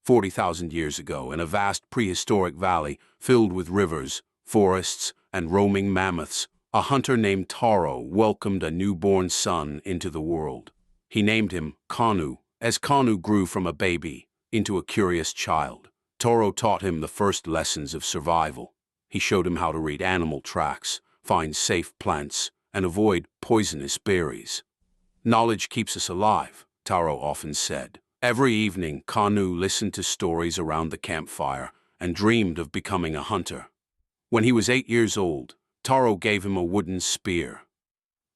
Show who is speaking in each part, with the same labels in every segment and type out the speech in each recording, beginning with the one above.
Speaker 1: 40,000 years ago, in a vast prehistoric valley filled with rivers, forests, and roaming mammoths, a hunter named Taro welcomed a newborn son into the world. He named him Kanu. As Kanu grew from a baby into a curious child, Taro taught him the first lessons of survival. He showed him how to read animal tracks, find safe plants, and avoid poisonous berries. "Knowledge keeps us alive," Taro often said. Every evening, Kanu listened to stories around the campfire and dreamed of becoming a hunter. When he was 8 years old, Taro gave him a wooden spear.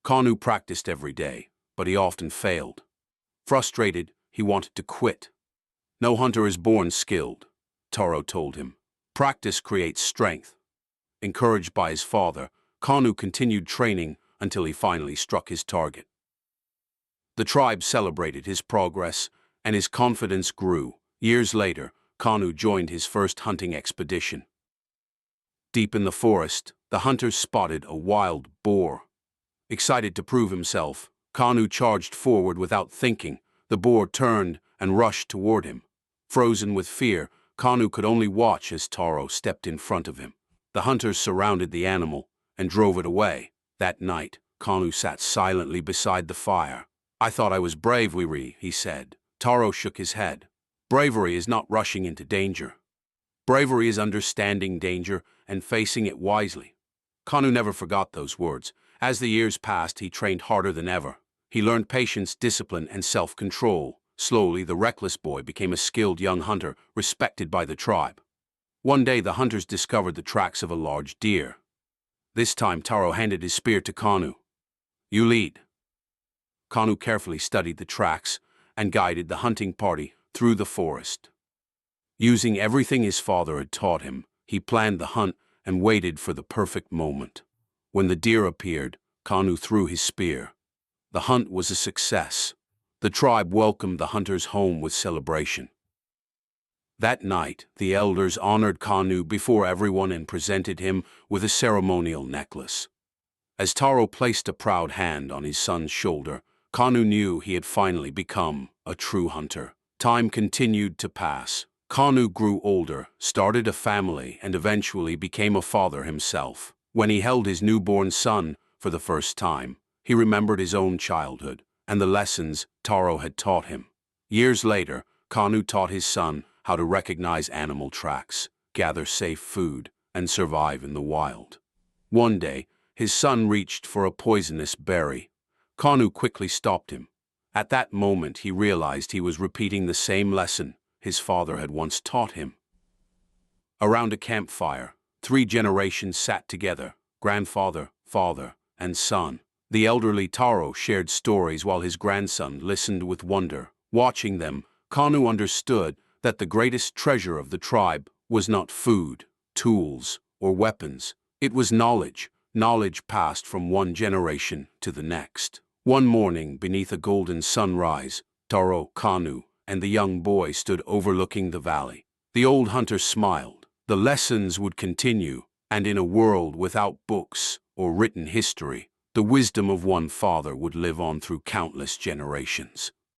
Speaker 1: Kanu practiced every day, but he often failed. Frustrated, he wanted to quit. "No hunter is born skilled," Taro told him. "Practice creates strength." Encouraged by his father, Kanu continued training until he finally struck his target. The tribe celebrated his progress, and his confidence grew. Years later, Kanu joined his first hunting expedition. Deep in the forest, the hunters spotted a wild boar. Excited to prove himself, Kanu charged forward without thinking. The boar turned and rushed toward him. Frozen with fear, Kanu could only watch as Taro stepped in front of him. The hunters surrounded the animal and drove it away. That night, Kanu sat silently beside the fire. "I thought I was brave, he said. Taro shook his head. "Bravery is not rushing into danger. Bravery is understanding danger and facing it wisely." Kanu never forgot those words. As the years passed, he trained harder than ever. He learned patience, discipline, and self-control. Slowly, the reckless boy became a skilled young hunter, respected by the tribe. One day, the hunters discovered the tracks of a large deer. This time, Taro handed his spear to Kanu. "You lead." Kanu carefully studied the tracks and guided the hunting party through the forest. Using everything his father had taught him, he planned the hunt and waited for the perfect moment. When the deer appeared, Kanu threw his spear. The hunt was a success. The tribe welcomed the hunters home with celebration. That night, the elders honored Kanu before everyone and presented him with a ceremonial necklace. As Taro placed a proud hand on his son's shoulder, Kanu knew he had finally become a true hunter. Time continued to pass. Kanu grew older, started a family, and eventually became a father himself. When he held his newborn son for the first time, he remembered his own childhood and the lessons Taro had taught him. Years later, Kanu taught his son how to recognize animal tracks, gather safe food, and survive in the wild. One day, his son reached for a poisonous berry. Kanu quickly stopped him. At that moment, he realized he was repeating the same lesson his father had once taught him. Around a campfire, 3 generations sat together: grandfather, father, and son. The elderly Taro shared stories while his grandson listened with wonder. Watching them, Kanu understood that the greatest treasure of the tribe was not food, tools, or weapons. It was knowledge, knowledge passed from one generation to the next. One morning, beneath a golden sunrise, Taro, Kanu, and the young boy stood overlooking the valley. The old hunter smiled. The lessons would continue, and in a world without books or written history, the wisdom of one father would live on through countless generations.